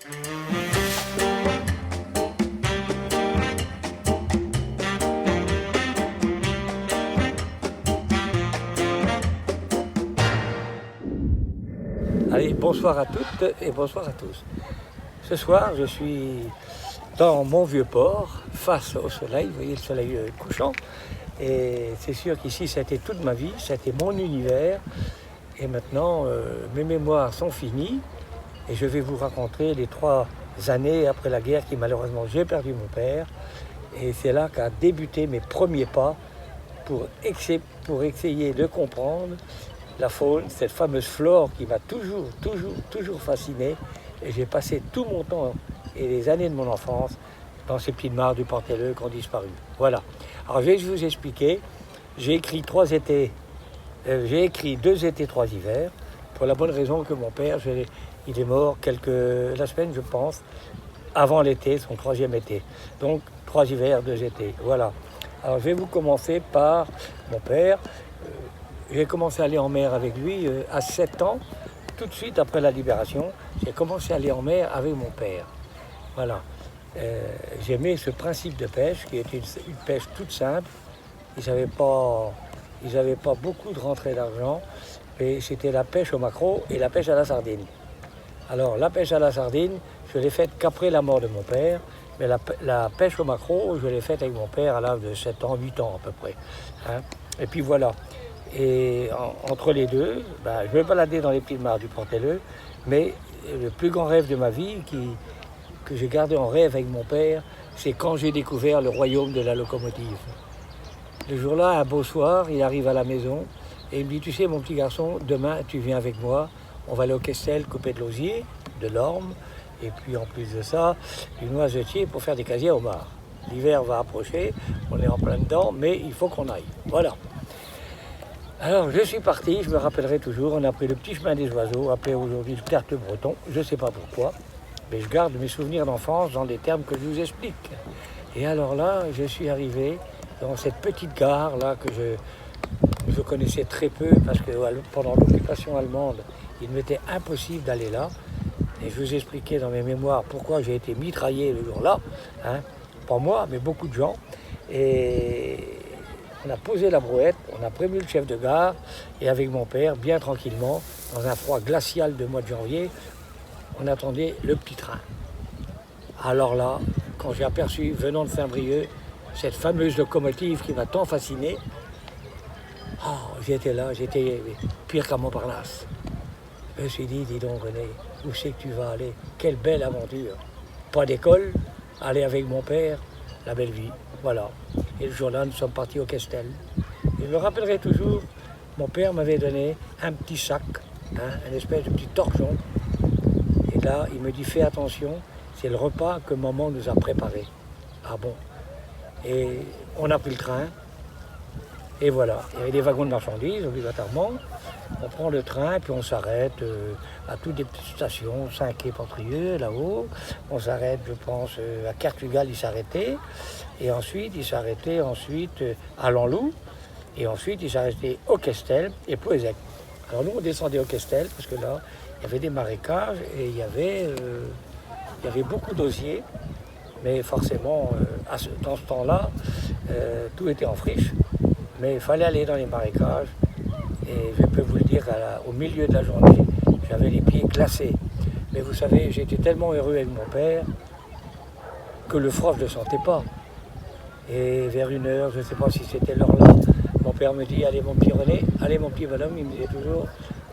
Allez, bonsoir à toutes et bonsoir à tous. Ce soir, je suis dans mon vieux port, face au soleil, vous voyez le soleil couchant. Et c'est sûr qu'ici, ça a été toute ma vie, ça a été mon univers. Et maintenant, mes mémoires sont finies. Et je vais vous raconter les 3 années après la guerre qui, malheureusement, j'ai perdu mon père. Et c'est là qu'a débuté mes premiers pas pour essayer de comprendre la faune, cette fameuse flore qui m'a toujours fasciné. Et j'ai passé tout mon temps et les années de mon enfance dans ces petites mares du Portelleux qui ont disparu. Voilà. Alors je vais vous expliquer. J'ai écrit 2 étés, 3 hivers, pour la bonne raison que mon père, il est mort la semaine, je pense, avant l'été, son 3e été. Donc 3 hivers, 2 étés. Voilà. Alors je vais vous commencer par mon père. J'ai commencé à aller en mer avec lui à 7 ans, tout de suite après la libération. J'ai commencé à aller en mer avec mon père. Voilà. J'aimais ce principe de pêche qui était une pêche toute simple. Ils n'avaient pas beaucoup de rentrées d'argent, mais c'était la pêche au maquereau et la pêche à la sardine. Alors la pêche à la sardine, je l'ai faite qu'après la mort de mon père, mais la pêche au maquereau, je l'ai faite avec mon père à l'âge de 7 ans, 8 ans à peu près. Hein. Et puis voilà. Et entre les deux, je me baladais dans les petites mares du Portelleux, mais le plus grand rêve de ma vie, que j'ai gardé en rêve avec mon père, c'est quand j'ai découvert le royaume de la locomotive. Le jour-là, un beau soir, il arrive à la maison et il me dit, tu sais mon petit garçon, demain tu viens avec moi, on va aller au Questel couper de l'osier, de l'orme, et puis en plus de ça, du noisetier pour faire des casiers au homard. L'hiver va approcher, on est en plein dedans, mais il faut qu'on aille. Voilà. Alors je suis parti, je me rappellerai toujours, on a pris le petit chemin des oiseaux, appelé aujourd'hui le Tertre-Breton, je ne sais pas pourquoi, mais je garde mes souvenirs d'enfance dans des termes que je vous explique. Et alors là, je suis arrivé dans cette petite gare là que je connaissais très peu parce que pendant l'occupation allemande, il m'était impossible d'aller là. Et je vous expliquais dans mes mémoires pourquoi j'ai été mitraillé le jour-là, hein, pas moi, mais beaucoup de gens. Et on a posé la brouette, on a prévenu le chef de gare, et avec mon père, bien tranquillement, dans un froid glacial de mois de janvier, on attendait le petit train. Alors là, quand j'ai aperçu, venant de Saint-Brieuc, cette fameuse locomotive qui m'a tant fasciné, j'étais là, j'étais pire qu'à Montparnasse. Je me suis dit, dis donc René, où c'est que tu vas aller? Quelle belle aventure! Pas d'école, aller avec mon père, la belle vie, voilà. Et le jour-là, nous sommes partis au Questel. Et je me rappellerai toujours, mon père m'avait donné un petit sac, une espèce de petit torchon. Et là, il me dit, fais attention, c'est le repas que maman nous a préparé. Ah bon? Et on a pris le train, et voilà. Il y avait des wagons de marchandises, obligatoirement. On prend le train, puis on s'arrête à toutes les petites stations, Saint-Quay-Portrieux, là-haut. On s'arrête, je pense, à Kertugal, il s'arrêtait. Et ensuite, il s'arrêtait à Lanlou. Et ensuite, il s'arrêtait au Questel et Plouézec. Alors nous, on descendait au Questel, parce que là, il y avait des marécages et il y avait beaucoup d'osiers. Mais forcément, dans ce temps-là, tout était en friche. Mais il fallait aller dans les marécages. Et je peux vous le dire, au milieu de la journée, j'avais les pieds glacés. Mais vous savez, j'étais tellement heureux avec mon père que le froid, je ne le sentais pas. Et vers 1h, je ne sais pas si c'était l'heure-là, mon père me dit, allez mon petit René, allez mon petit bonhomme, il me disait toujours,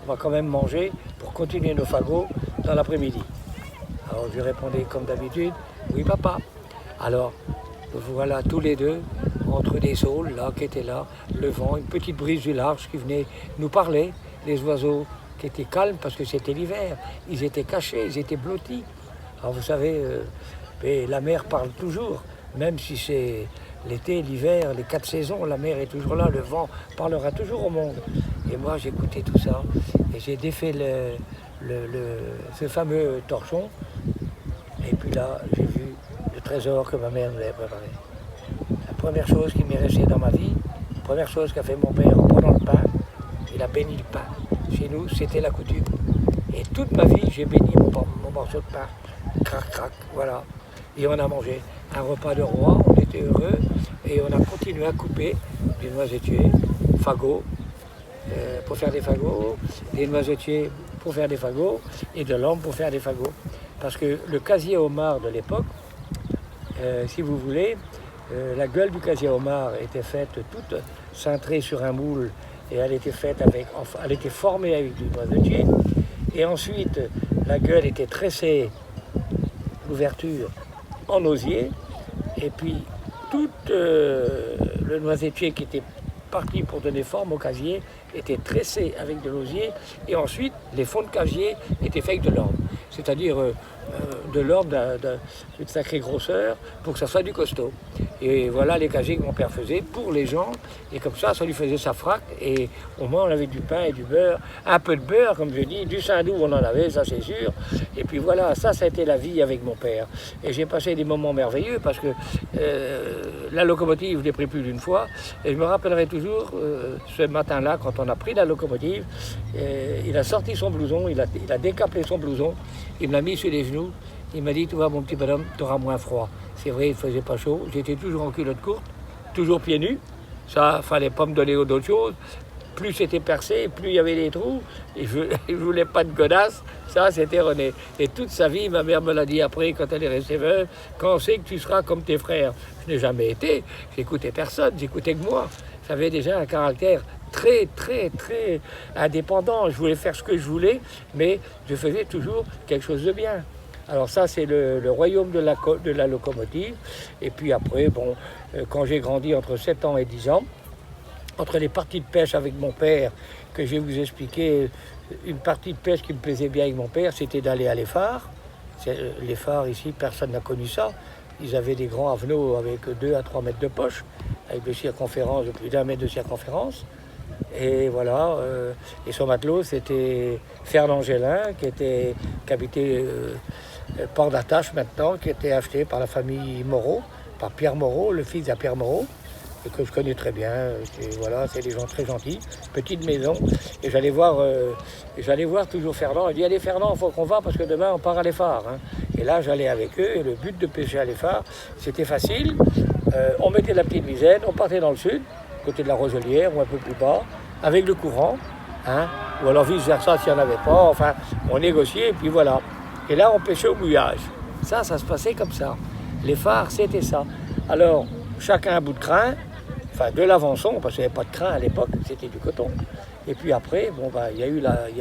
on va quand même manger pour continuer nos fagots dans l'après-midi. Alors je lui répondais comme d'habitude, oui papa. Alors voilà tous les deux, entre des saules là, qui étaient là, le vent, une petite brise du large qui venait nous parler, les oiseaux qui étaient calmes parce que c'était l'hiver, ils étaient cachés, ils étaient blottis. Alors vous savez, la mer parle toujours, même si c'est l'été, l'hiver, les 4 saisons, la mer est toujours là, le vent parlera toujours au monde. Et moi j'écoutais tout ça et j'ai défait ce fameux torchon et puis là j'ai vu le trésor que ma mère nous avait préparé. La première chose qui m'est restée dans ma vie, la première chose qu'a fait mon père en prenant le pain, il a béni le pain. Chez nous, c'était la coutume. Et toute ma vie, j'ai béni mon morceau de pain. crac, crac, voilà. Et on a mangé un repas de roi, on était heureux, et on a continué à couper des noisetiers, fagots, pour faire des fagots, des noisetiers pour faire des fagots, et de l'ambre pour faire des fagots. Parce que le casier homard de l'époque, si vous voulez, la gueule du casier homard était faite toute cintrée sur un moule, et elle était elle était formée avec du noisetier, et ensuite la gueule était tressée, l'ouverture en osier, et puis tout le noisetier qui était parti pour donner forme au casier était tressé avec de l'osier, et ensuite les fonds de casier étaient faits avec de l'orme, c'est-à-dire de l'orme d'une sacrée grosseur pour que ça soit du costaud. Et voilà les casiers que mon père faisait pour les gens, et comme ça lui faisait sa frappe, et au moins on avait du pain et du beurre, un peu de beurre comme je dis, du saindoux on en avait, ça c'est sûr, et puis voilà, ça a été la vie avec mon père. Et j'ai passé des moments merveilleux parce que la locomotive, je l'ai pris plus d'une fois, et je me rappellerai toujours ce matin-là, quand on a pris la locomotive, il a sorti son blouson, il a décaplé son blouson, il me l'a mis sur les genoux, il m'a dit, tu vois mon petit bonhomme, tu auras moins froid. C'est vrai, il ne faisait pas chaud, j'étais toujours en culotte courte, toujours pieds nus, ça, fallait pas me donner d'autre chose. Plus c'était percé, plus il y avait des trous, et je ne voulais pas de godasse, ça c'était René. Et toute sa vie, ma mère me l'a dit après, quand elle est restée veuve, quand on sait que tu seras comme tes frères. Je n'ai jamais été, j'écoutais personne, j'écoutais que moi. J'avais déjà un caractère très, très, très indépendant. Je voulais faire ce que je voulais, mais je faisais toujours quelque chose de bien. Alors ça, c'est le royaume de la locomotive. Et puis après, bon, quand j'ai grandi entre 7 ans et 10 ans, entre les parties de pêche avec mon père, que je vais vous expliquer, une partie de pêche qui me plaisait bien avec mon père, c'était d'aller à l'Effard. Les phares ici, personne n'a connu ça. Ils avaient des grands avenaux avec 2 à 3 mètres de poche, avec des circonférences de plus d'1 mètre de circonférence. Et voilà, et son matelot, c'était Fernand Gélin, qui habitait Port d'Attache maintenant, qui était acheté par la famille Moreau, par Pierre Moreau, le fils de Pierre Moreau, et que je connais très bien. Voilà, c'est des gens très gentils, petite maison. Et j'allais voir toujours Fernand. Il dit, allez Fernand, il faut qu'on va parce que demain on part à l'Effard. Hein. Et là, j'allais avec eux, et le but de pêcher à l'Effard, c'était facile. On mettait la petite misaine, on partait dans le sud, côté de la Roselière ou un peu plus bas, avec le courant, hein, ou alors vice-versa s'il n'y en avait pas, enfin, on négociait, et puis voilà. Et là, on pêchait au mouillage. Ça se passait comme ça. Les phares, c'était ça. Alors, chacun un bout de crin, enfin de l'avançon, parce qu'il n'y avait pas de crin à l'époque, c'était du coton. Et puis après, bon, il y a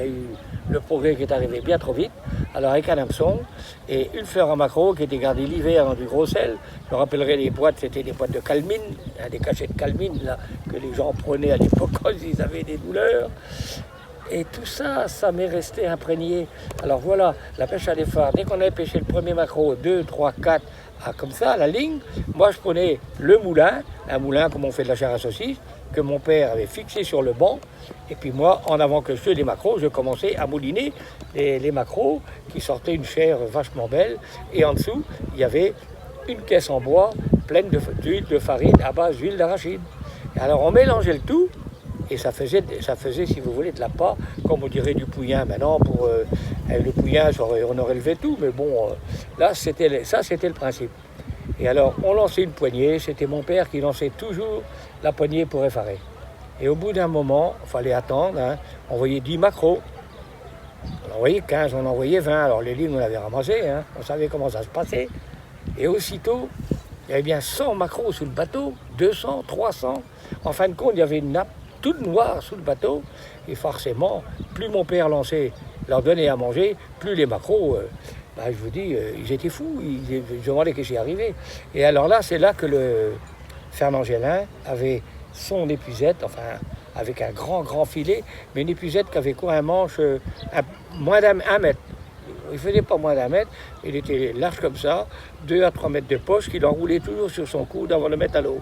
eu le progrès qui est arrivé bien trop vite. Alors avec un hameçon et une fleur à maquereau qui était gardée l'hiver dans du gros sel. Je me rappellerai les boîtes, c'était des boîtes de calmine, hein, des cachets de calmine là, que les gens prenaient à l'époque quand ils avaient des douleurs. Et tout ça, ça m'est resté imprégné. Alors voilà, la pêche à l'Effard, dès qu'on avait pêché le premier maquereau, 2, 3, 4, comme ça, à la ligne, moi je prenais le moulin, un moulin comme on fait de la chair à saucisse, que mon père avait fixé sur le banc. Et puis moi, en avant que je fais les maquereaux, je commençais à mouliner les maquereaux qui sortaient une chair vachement belle. Et en dessous, il y avait une caisse en bois pleine d'huile de farine à base d'huile d'arachide. Alors on mélangeait le tout. Et ça faisait, si vous voulez, de la pâte, comme on dirait du pouillen maintenant. Avec le pouillen, on aurait levé tout, mais bon, là, c'était le principe. Et alors, on lançait une poignée, c'était mon père qui lançait toujours la poignée pour effarer. Et au bout d'un moment, il fallait attendre, hein, on voyait 10 maquereaux, on en voyait 15, on en voyait 20, alors les lignes, on avait ramassé, hein, on savait comment ça se passait. Et aussitôt, il y avait bien 100 maquereaux sous le bateau, 200, 300. En fin de compte, il y avait une nappe toute noire sous le bateau, et forcément, plus mon père lançait, leur donnait à manger, plus les maquereaux, je vous dis, ils étaient fous, ils se demandaient qu'est-ce qui arrivait. Et alors là, c'est là que le Fernand Gélin avait son épuisette, enfin, avec un grand filet, mais une épuisette qui avait quoi, un manche, moins d'un mètre. Il ne faisait pas moins d'un mètre, il était large comme ça, 2 à 3 mètres de poche, qu'il enroulait toujours sur son coude avant de le mettre à l'eau.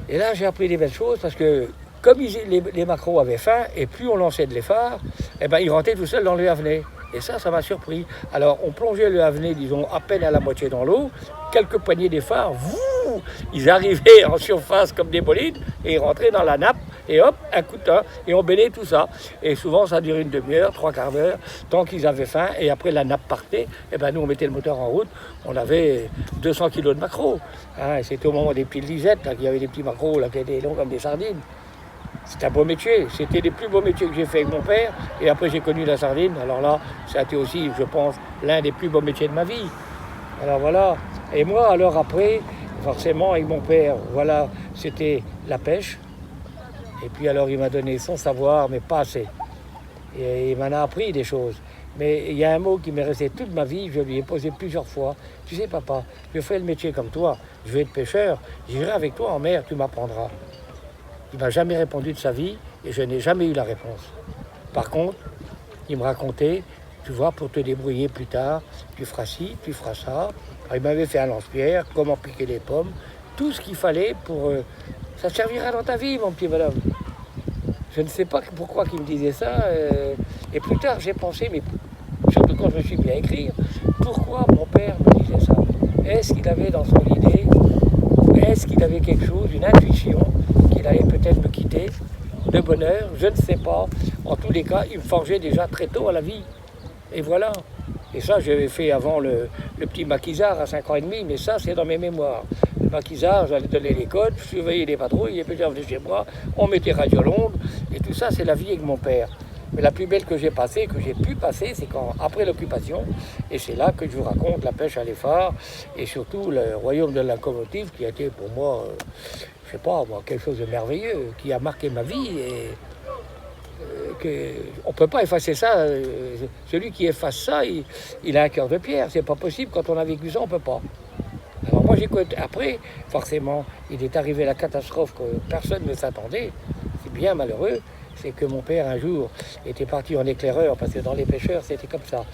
Et là, j'ai appris des belles choses parce que, comme les maquereaux avaient faim, et plus on lançait de l'effort, ils rentraient tout seuls dans le havenais. Et ça m'a surpris. Alors, on plongeait le havenais, disons, à peine à la moitié dans l'eau, quelques poignées d'efforts, ils arrivaient en surface comme des bolides, et ils rentraient dans la nappe, et hop, un coup de temps, et on baignait tout ça. Et souvent, ça durait une demi-heure, trois quarts d'heure, tant qu'ils avaient faim, et après la nappe partait, et ben nous, on mettait le moteur en route, on avait 200 kilos de maquereaux. Hein, et c'était au moment des petites lisettes, là, qu'il y avait des petits maquereaux, là, qui étaient longs comme des sardines. C'est un beau métier, c'était les plus beaux métiers que j'ai fait avec mon père, et après j'ai connu la sardine, alors là, ça a été aussi, je pense, l'un des plus beaux métiers de ma vie. Alors voilà, et moi, alors après, forcément, avec mon père, voilà, c'était la pêche, et puis alors il m'a donné son savoir, mais pas assez, et il m'en a appris des choses. Mais il y a un mot qui m'est resté toute ma vie, je lui ai posé plusieurs fois, tu sais papa, je fais le métier comme toi, je vais être pêcheur, j'irai avec toi en mer, tu m'apprendras. Il ne m'a jamais répondu de sa vie et je n'ai jamais eu la réponse. Par contre, il me racontait, tu vois, pour te débrouiller plus tard, tu feras ci, tu feras ça. Alors, il m'avait fait un lance-pierre, comment piquer les pommes, tout ce qu'il fallait pour... ça servira dans ta vie, mon petit bonhomme. Je ne sais pas pourquoi il me disait ça. Et plus tard, j'ai pensé, mais surtout quand je me suis mis à écrire, pourquoi mon père me disait ça? Est-ce qu'il avait dans son idée, est-ce qu'il avait quelque chose, une intuition, qu'il allait peut-être me quitter de bonheur, je ne sais pas. En tous les cas, il me forgeait déjà très tôt à la vie. Et voilà. Et ça, j'avais fait avant le petit maquisard à 5 ans et demi, mais ça, c'est dans mes mémoires. Le maquisard, j'allais donner les codes, surveiller les patrouilles, et puis j'en chez moi, on mettait Radio Londres, et tout ça, c'est la vie avec mon père. Mais la plus belle que j'ai passée, que j'ai pu passer, c'est après l'occupation, et c'est là que je vous raconte la pêche à l'effort, et surtout le royaume de la locomotive, qui a été pour moi... je sais pas, moi, quelque chose de merveilleux, qui a marqué ma vie et on ne peut pas effacer ça. Celui qui efface ça, il a un cœur de pierre. C'est pas possible. Quand on a vécu ça, on ne peut pas. Alors moi, j'écoute. Après, forcément, il est arrivé la catastrophe que personne ne s'attendait. C'est bien malheureux. C'est que mon père, un jour, était parti en éclaireur, parce que dans les pêcheurs, c'était comme ça.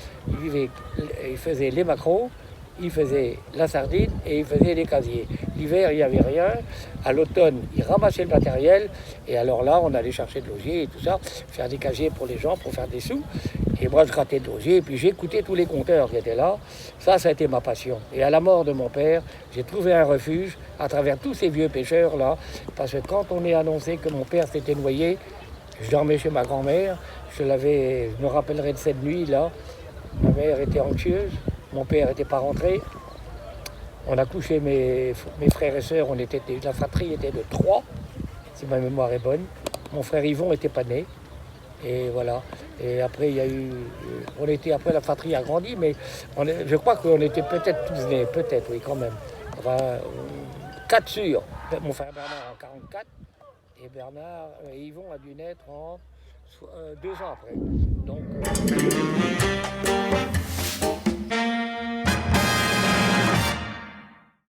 Il faisait les maquereaux, il faisait la sardine et il faisait les casiers. L'hiver, il n'y avait rien. À l'automne, il ramassait le matériel. Et alors là, on allait chercher de l'osier et tout ça, faire des casiers pour les gens, pour faire des sous. Et moi, je grattais de l'osier. Et puis, j'écoutais tous les compteurs qui étaient là. Ça a été ma passion. Et à la mort de mon père, j'ai trouvé un refuge à travers tous ces vieux pêcheurs-là. Parce que quand on est annoncé que mon père s'était noyé, je dormais chez ma grand-mère. Je me rappellerai de cette nuit-là. Ma mère était anxieuse. Mon père n'était pas rentré. On a couché mes frères et sœurs. La fratrie était de 3, si ma mémoire est bonne. Mon frère Yvon n'était pas né. Et voilà. Et après, il y a eu... après, la fratrie a grandi, mais je crois qu'on était peut-être tous nés. Peut-être, oui, quand même. Enfin, 4 sûrs. Mon frère Bernard en 44. Et Yvon a dû naître en 2 ans après. Donc...